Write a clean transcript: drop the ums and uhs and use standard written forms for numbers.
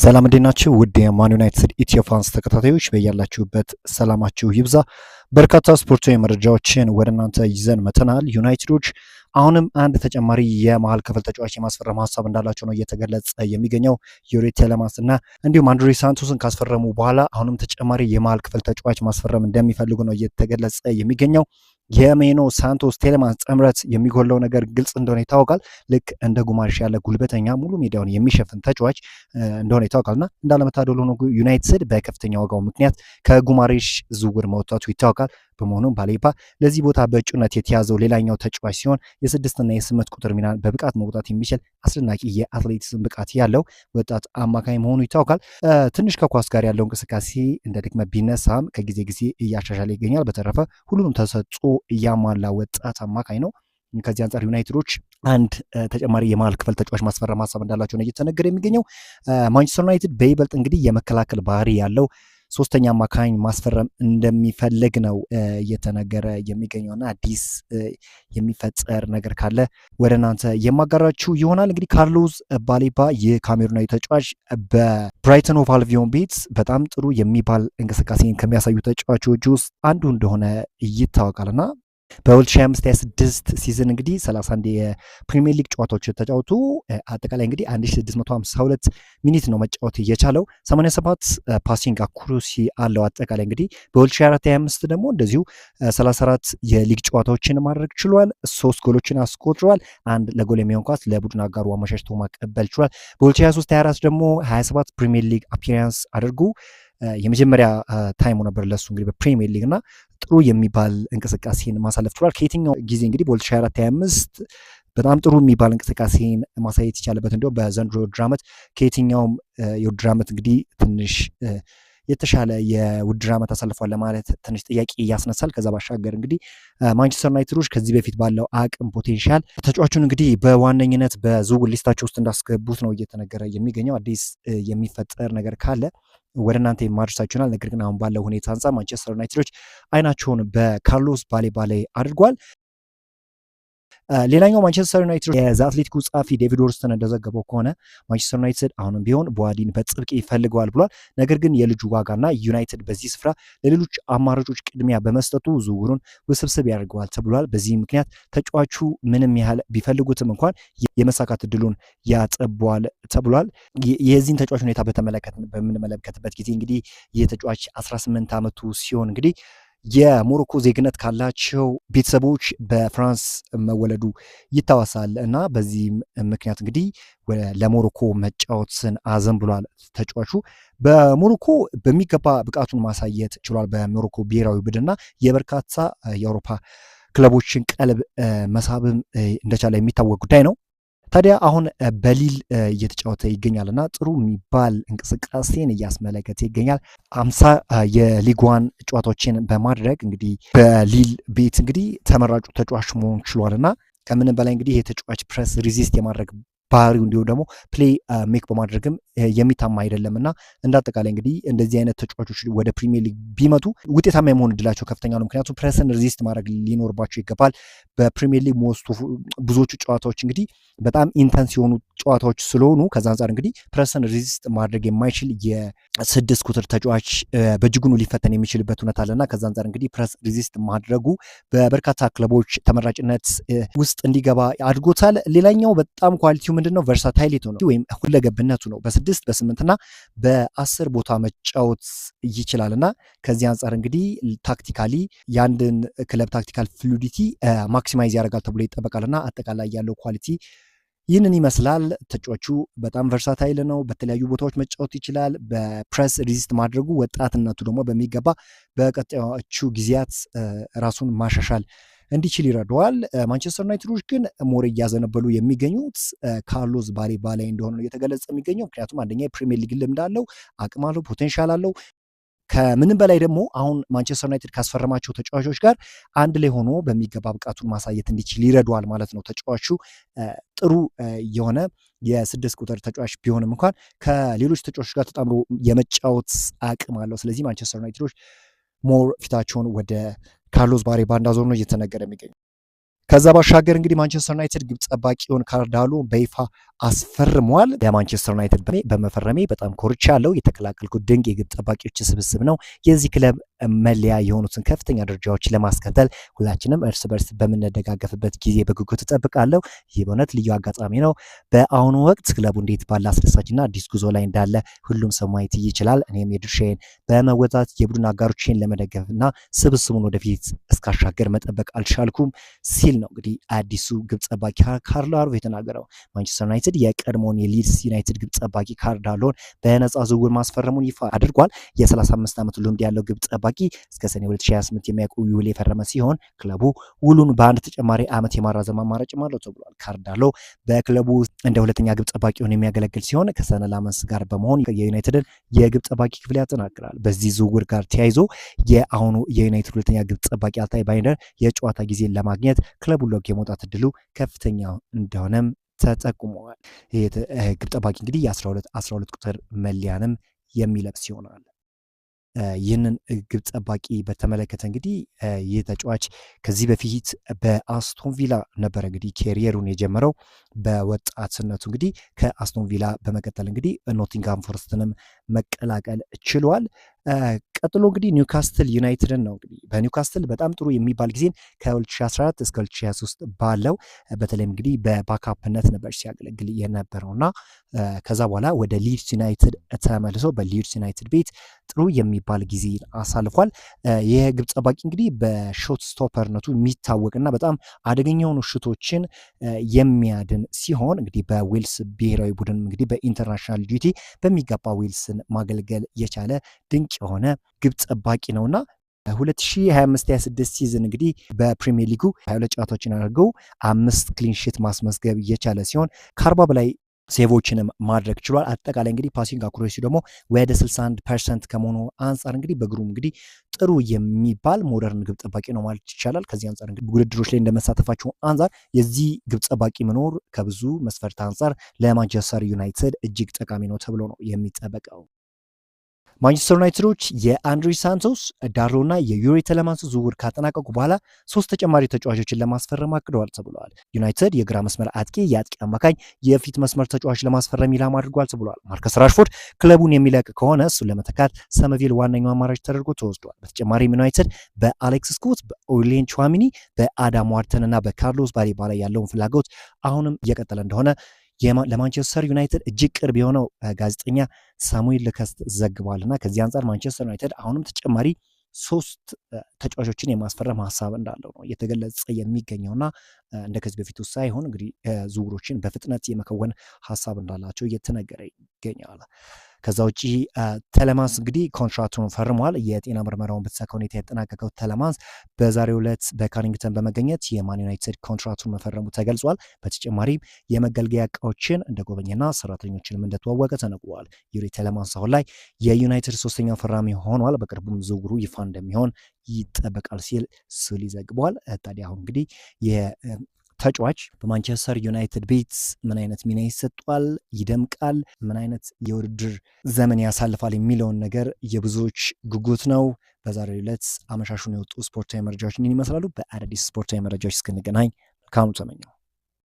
ሰላም እንዴት ናችሁ? ውድ የማን ዩናይትድ ኢትዮ ፋንስ ተከታታዮች በያላችሁበት ሰላማችሁ ይብዛ። በርካታ ስፖርታዊ መረጃዎችን ወደ እናንተ ይዘን መተናል። ዩናይትዶች አሁንም አንድ ተጨማሪ የመሀል ክፍል ተጫዋች የማስፈረም ሀሳብ እንዳላቸው ነው እየተገለጸ የሚገኘው። ዮሪ ቴሌማንስ እና እንዲሁም አንድሬ ሳንቶስን ካስፈረሙ በኋላ አሁንም ተጨማሪ የመሀል ክፍል ተጫዋች ማስፈረም እንደሚፈልጉ ነው እየተገለጸ የሚገኘው። የሜኖ ሳንቶስ ቴሌማንስ ጥምረት የሚጎለው ነገር ግልጽ እንደሆነ ይታወቃል። ልክ እንደ ጉማሬሽ ያለ ጉልበተኛ ሙሉ ሜዳውን የሚሸፍን ተጫዋች እንደሆነ ይታወቃልና እንዳለመታደል ሆኖ ዩናይትድ በከፍተኛ ዋጋው ምክንያት ከጉማሬሽ ዝውውር መውጣቱ ይታወቃል። በመሆኑም ባሌባ ለዚህ ቦታ በእጩነት የተያዘው ሌላኛው ተጫዋች ሲሆን የ6 እና የ8 ቁጥር ሚና በብቃት መውጣት የሚችል አስደናቂ የአትሌቲክስም ብቃት ያለው ወጣት አማካኝ መሆኑ ይታወቃል። ትንሽ ከኳስ ጋር ያለው እንቅስቃሴ እንደ ድክመት ቢነሳም ከጊዜ ጊዜ እያሻሻለ ይገኛል። በተረፈ ሁሉንም ተሰጥኦ እያሟላ ወጣት አማካኝ ነው። ከዚህ አንጻር ዩናይትዶች አንድ ተጨማሪ የመሀል ክፍል ተጫዋች ማስፈረም ሀሳብ እንዳላቸው ነው እየተነገረ የሚገኘው። ማንቸስተር ዩናይትድ በይበልጥ እንግዲህ የመከላከል ባህሪ ያለው ሶስተኛ አማካኝ ማስፈረም እንደሚፈልግ ነው እየተነገረ የሚገኘውና አዲስ የሚፈጠር ነገር ካለ ወደ እናንተ የማጋራችሁ ይሆናል። እንግዲህ ካርሎስ ባሌባ የካሜሩናዊ ተጫዋች በብራይተን ኦቭ አልቢዮን ቤት በጣም ጥሩ የሚባል እንቅስቃሴን ከሚያሳዩ ተጫዋቾች ውስጥ አንዱ እንደሆነ ይታወቃልና በ2025/26 ሲዝን እንግዲህ 31 የፕሪሚየር ሊግ ጨዋታዎች ተጫውቶ አጠቃላይ እንግዲህ 1652 ሚኒት ነው መጫወት የቻለው። 87 ፓሲንግ አኩራሲ አለው። አጠቃላይ እንግዲህ በ2024/25 ደግሞ እንደዚሁ 34 የሊግ ጨዋታዎችን ማድረግ ችሏል። 3 ጎሎችን አስቆጥሯል። አንድ ለጎል የሚሆን ኳስ ለቡድን አጋሩ አመቻችቶ ማቀበል ችሏል። በ2023/24 ደግሞ 27 ፕሪሚየር ሊግ አፒራንስ አድርጎ የመጀመሪያ ታይሙ ነበር ለሱ እንግዲህ በፕሪሚየር ሊግ እና ጥሩ የሚባል እንቅስቃሴን ማሳለፍ ችሏል። ከየትኛው ጊዜ እንግዲህ በ2024/25 በጣም ጥሩ የሚባል እንቅስቃሴን ማሳየት ይቻለበት እንዲሁም በዘንድሮ የውድድር ዓመት ከየትኛውም የውድድር ዓመት እንግዲህ ትንሽ የተሻለ የውድድር ዓመት አሳልፏል ለማለት ትንሽ ጥያቄ ያስነሳል። ከዛ ባሻገር እንግዲህ ማንቸስተር ዩናይትዶች ከዚህ በፊት ባለው አቅም ፖቴንሻል ተጫዋቹን እንግዲህ በዋነኝነት በዝውውር ሊስታቸው ውስጥ እንዳስገቡት ነው እየተነገረ የሚገኘው። አዲስ የሚፈጠር ነገር ካለ ወደ እናንተ የማድረሳችሁ ይሆናል። ነገር ግን አሁን ባለው ሁኔታ አንጻር ማንቸስተር ዩናይትዶች አይናቸውን በካርሎስ ባሌባ ላይ አድርጓል። ሌላኛው ማንቸስተር ዩናይትድ የዘ አትሌቲኩ ጸሐፊ ዴቪድ ኦርንስተን እንደዘገበው ከሆነ ማንቸስተር ዩናይትድ አሁንም ቢሆን ቦዋዲን በጥብቅ ይፈልገዋል ብሏል። ነገር ግን የልጁ ዋጋና ዩናይትድ በዚህ ስፍራ ለሌሎች አማራጮች ቅድሚያ በመስጠቱ ዝውውሩን ውስብስብ ያደርገዋል ተብሏል። በዚህ ምክንያት ተጫዋቹ ምንም ያህል ቢፈልጉትም እንኳን የመሳካት እድሉን ያጠበዋል ተብሏል። የዚህን ተጫዋች ሁኔታ በምንመለከትበት ጊዜ እንግዲህ የተጫዋች 18 ዓመቱ ሲሆን እንግዲህ የሞሮኮ ዜግነት ካላቸው ቤተሰቦች በፍራንስ መወለዱ ይታወሳል እና በዚህም ምክንያት እንግዲህ ለሞሮኮ መጫወትን አዘን ብሏል። ተጫዋቹ በሞሮኮ በሚገባ ብቃቱን ማሳየት ችሏል። በሞሮኮ ብሔራዊ ቡድንና የበርካታ የአውሮፓ ክለቦችን ቀልብ መሳብም እንደቻለ የሚታወቅ ጉዳይ ነው። ታዲያ አሁን በሊል እየተጫወተ ይገኛልና ጥሩ የሚባል እንቅስቃሴን እያስመለከተ ይገኛል። 50 የሊጓን ጨዋታዎችን በማድረግ እንግዲህ በሊል ቤት እንግዲህ ተመራጩ ተጫዋች መሆን ችሏልና ከምንም በላይ እንግዲህ የተጫዋች ፕሬስ ሪዚስት የማድረግ ባህሪው እንዲሁም ደግሞ ፕሌይ ሜክ በማድረግም የሚታማ አይደለም እና እንደ አጠቃላይ እንግዲህ እንደዚህ አይነት ተጫዋቾች ወደ ፕሪሚየር ሊግ ቢመጡ ውጤታማ የመሆን እድላቸው ከፍተኛ ነው። ምክንያቱም ፕሬስን ሪዚስት ማድረግ ሊኖርባቸው ይገባል። በፕሪሚየር ሊግ ብዙዎቹ ጨዋታዎች እንግዲህ በጣም ኢንተንስ የሆኑ ጨዋታዎች ስለሆኑ ከዛ አንጻር እንግዲህ ፕሬስን ሪዚስት ማድረግ የማይችል የ6 ቁጥር ተጫዋች በእጅጉኑ ሊፈተን የሚችልበት ሁኔታ አለና ከዛ አንጻር እንግዲህ ፕሬስ ሪዚስት ማድረጉ በበርካታ ክለቦች ተመራጭነት ውስጥ እንዲገባ አድርጎታል። ሌላኛው በጣም ኳሊቲው ምንድነው? ቨርሳታይሊቲ ነው ወይም ሁለገብነቱ ነው። በ6 በ8 እና በ10 ቦታ መጫወት ይችላል እና ከዚህ አንጻር እንግዲህ ታክቲካሊ የአንድን ክለብ ታክቲካል ፍሉዲቲ ማክሲማይዝ ያደርጋል ተብሎ ይጠበቃል እና አጠቃላይ ያለው ኳሊቲ ይህንን ይመስላል። ተጫዋቹ በጣም ቨርሳታይል ነው። በተለያዩ ቦታዎች መጫወት ይችላል። በፕሬስ ሪዚስት ማድረጉ ወጣትነቱ ደግሞ በሚገባ በቀጣዮቹ ጊዜያት ራሱን ማሻሻል እንዲችል ይረዳዋል። ማንቸስተር ዩናይትዶች ግን ሞር እያዘነበሉ የሚገኙት ካርሎስ ባሌባ ላይ እንደሆነ ነው እየተገለጸ የሚገኘው። ምክንያቱም አንደኛ የፕሪሚየር ሊግ ልምድ አለው፣ አቅም አለው፣ ፖቴንሻል አለው። ከምንም በላይ ደግሞ አሁን ማንቸስተር ዩናይትድ ካስፈረማቸው ተጫዋቾች ጋር አንድ ላይ ሆኖ በሚገባ ብቃቱን ማሳየት እንዲችል ይረዳዋል ማለት ነው። ተጫዋቹ ጥሩ የሆነ የ6 ቁጥር ተጫዋች ቢሆንም እንኳን ከሌሎች ተጫዋቾች ጋር ተጣምሮ የመጫወት አቅም አለው። ስለዚህ ማንቸስተር ዩናይትዶች ሞር ፊታቸውን ወደ ካርሎስ ባሌባ እንዳዞር ነው እየተነገረ የሚገኘው። ከዛ ባሻገር እንግዲህ ማንቸስተር ዩናይትድ ግብ ጠባቂውን ካርዳሎ በይፋ አስፈርሟል። ለማንቸስተር ዩናይትድ በመፈረሜ በጣም ኮርቻለሁ። የተቀላቀልኩት ድንቅ የግብ ጠባቂዎች ስብስብ ነው። የዚህ ክለብ መለያ የሆኑትን ከፍተኛ ደረጃዎች ለማስከተል ሁላችንም እርስ በርስ በምንደጋገፍበት ጊዜ በጉጉት እጠብቃለሁ። ይህ በእውነት ልዩ አጋጣሚ ነው። በአሁኑ ወቅት ክለቡ እንዴት ባለ አስደሳችና አዲስ ጉዞ ላይ እንዳለ ሁሉም ሰው ማየት ይችላል። እኔም የድርሻዬን በመወጣት የቡድን አጋሮችን ለመደገፍና ስብስቡን ወደፊት እስካሻገር መጠበቅ አልቻልኩም ሲል ነው እንግዲህ አዲሱ ግብ ጠባቂ ካርሎ አርቭ የተናገረው። ማንቸስተር ዩናይትድ የቀድሞውን የሊድስ ዩናይትድ ግብ ጠባቂ ካርዳሎን በነፃ ዝውውር ማስፈረሙን ይፋ አድርጓል። የ35 ዓመት ልምድ ያለው ግብ ጠባቂ እስከ ሰኔ 2028 የሚያቆይ ውል የፈረመ ሲሆን ክለቡ ውሉን በአንድ ተጨማሪ ዓመት የማራዘም አማራጭም አለው ተብሏል። ካርዳሎ በክለቡ እንደ ሁለተኛ ግብ ጠባቂ ሆኖ የሚያገለግል ሲሆን ከሰነላመንስ ጋር በመሆን የዩናይትድን የግብ ጠባቂ ክፍል ያጠናክራል። በዚህ ዝውውር ጋር ተያይዞ የአሁኑ የዩናይትድ ሁለተኛ ግብ ጠባቂ አልታይ ባይንደር የጨዋታ ጊዜን ለማግኘት ክለቡን ለቆ የመውጣት እድሉ ከፍተኛ እንደሆነም ተጠቁመዋል። ይህ ግብ ጠባቂ እንግዲህ የ12 ቁጥር መለያንም የሚለብስ ይሆናል። ይህንን ግብ ጠባቂ በተመለከተ እንግዲህ ይህ ተጫዋች ከዚህ በፊት በአስቶን ቪላ ነበረ እንግዲህ ኬሪየሩን የጀመረው። በወጣትነቱ እንግዲህ ከአስቶን ቪላ በመቀጠል እንግዲህ ኖቲንግሃም ፎረስትንም መቀላቀል ችሏል። ቀጥሎ እንግዲህ ኒውካስትል ዩናይትድን ነው። እንግዲህ በኒውካስትል በጣም ጥሩ የሚባል ጊዜን ከ2014 እስከ 2023 ባለው በተለይም እንግዲህ በባካፕነት ነበር ሲያገለግል የነበረውና ከዛ በኋላ ወደ ሊድስ ዩናይትድ ተመልሶ በሊድስ ዩናይትድ ቤት ጥሩ የሚባል ጊዜ አሳልፏል። ይህ ግብ ጠባቂ እንግዲህ በሾት ስቶፐርነቱ የሚታወቅና በጣም አደገኛ የሆኑ ሽቶችን የሚያድን ሲሆን እንግዲህ በዌልስ ብሔራዊ ቡድን እንግዲህ በኢንተርናሽናል ዲዩቲ በሚገባ ዌልስን ማገልገል የቻለ ድንቅ የሆነ ግብ ጠባቂ ነውና 2025/26 ሲዝን እንግዲህ በፕሪሚየር ሊጉ 22 ጨዋታዎችን አድርገው 5 ክሊንሺት ማስመዝገብ የቻለ ሲሆን ከ40 በላይ ሴቮችንም ማድረግ ችሏል። አጠቃላይ እንግዲህ ፓሲንግ አኩሬሲ ደግሞ ወደ 61% ከመሆኑ አንጻር እንግዲህ በግሩም እንግዲህ ጥሩ የሚባል ሞደርን ግብ ጠባቂ ነው ማለት ይቻላል። ከዚህ አንጻር እንግዲህ ውድድሮች ላይ እንደመሳተፋቸው አንጻር የዚህ ግብ ጠባቂ መኖር ከብዙ መስፈርት አንጻር ለማንቸስተር ዩናይትድ እጅግ ጠቃሚ ነው ተብሎ ነው የሚጠበቀው። ማንቸስተር ዩናይትዶች የአንድሪ ሳንቶስ ዳሮና የዩሪ ተለማንስ ዝውውር ካጠናቀቁ በኋላ 3 ተጨማሪ ተጫዋቾችን ለማስፈረም አቅደዋል ተብለዋል። ዩናይትድ የግራ መስመር አጥቂ፣ የአጥቂ አማካኝ፣ የፊት መስመር ተጫዋች ለማስፈረም ኢላማ አድርጓል ተብለዋል። ማርከስ ራሽፎርድ ክለቡን የሚለቅ ከሆነ እሱን ለመተካት ሰመቪል ዋነኛው አማራጭ ተደርጎ ተወስዷል። በተጨማሪም ዩናይትድ በአሌክስ ስኮት፣ በኦርሊን ቹዋሚኒ፣ በአዳም ዋርተን እና በካርሎስ ባሌባ ላይ ያለውን ፍላጎት አሁንም እየቀጠለ እንደሆነ ለማንቸስተር ዩናይትድ እጅግ ቅርብ የሆነው ጋዜጠኛ ሳሙኤል ልከስት ዘግቧልና ከዚህ አንጻር ማንቸስተር ዩናይትድ አሁንም ተጨማሪ 3 ተጫዋቾችን የማስፈረም ሀሳብ እንዳለው ነው እየተገለጸ የሚገኘውና እንደ ከዚህ በፊቱ ሳይሆን እንግዲህ ዝውውሮችን በፍጥነት የመከወን ሀሳብ እንዳላቸው እየተነገረ ይገኛል። ከዛ ውጪ ተለማንስ እንግዲህ ኮንትራክቱን ፈርሟል። የጤና ምርመራውን በተሳካ ሁኔታ ያጠናቀቀው ተለማንስ በዛሬው ዕለት በካሪንግተን በመገኘት የማን ዩናይትድ ኮንትራክቱን መፈረሙ ተገልጿል። በተጨማሪም የመገልገያ እቃዎችን እንደጎበኘና ሰራተኞችንም እንደተዋወቀ ተነግሯል። ዩሪ ተለማንስ አሁን ላይ የዩናይትድ 3ኛው ፈራሚ ሆኗል። በቅርቡም ዝውውሩ ይፋ እንደሚሆን ይጠበቃል ሲል ሱሊ ዘግቧል። ታዲያ አሁን እንግዲህ ተጫዋች በማንቸስተር ዩናይትድ ቤት ምን አይነት ሚና ይሰጧል፣ ይደምቃል፣ ምን አይነት የውድድር ዘመን ያሳልፋል የሚለውን ነገር የብዙዎች ጉጉት ነው። በዛሬው ዕለት አመሻሹን የወጡ ስፖርታዊ መረጃዎች ይመስላሉ። በአዳዲስ ስፖርታዊ መረጃዎች እስክንገናኝ መልካም ተመኘው።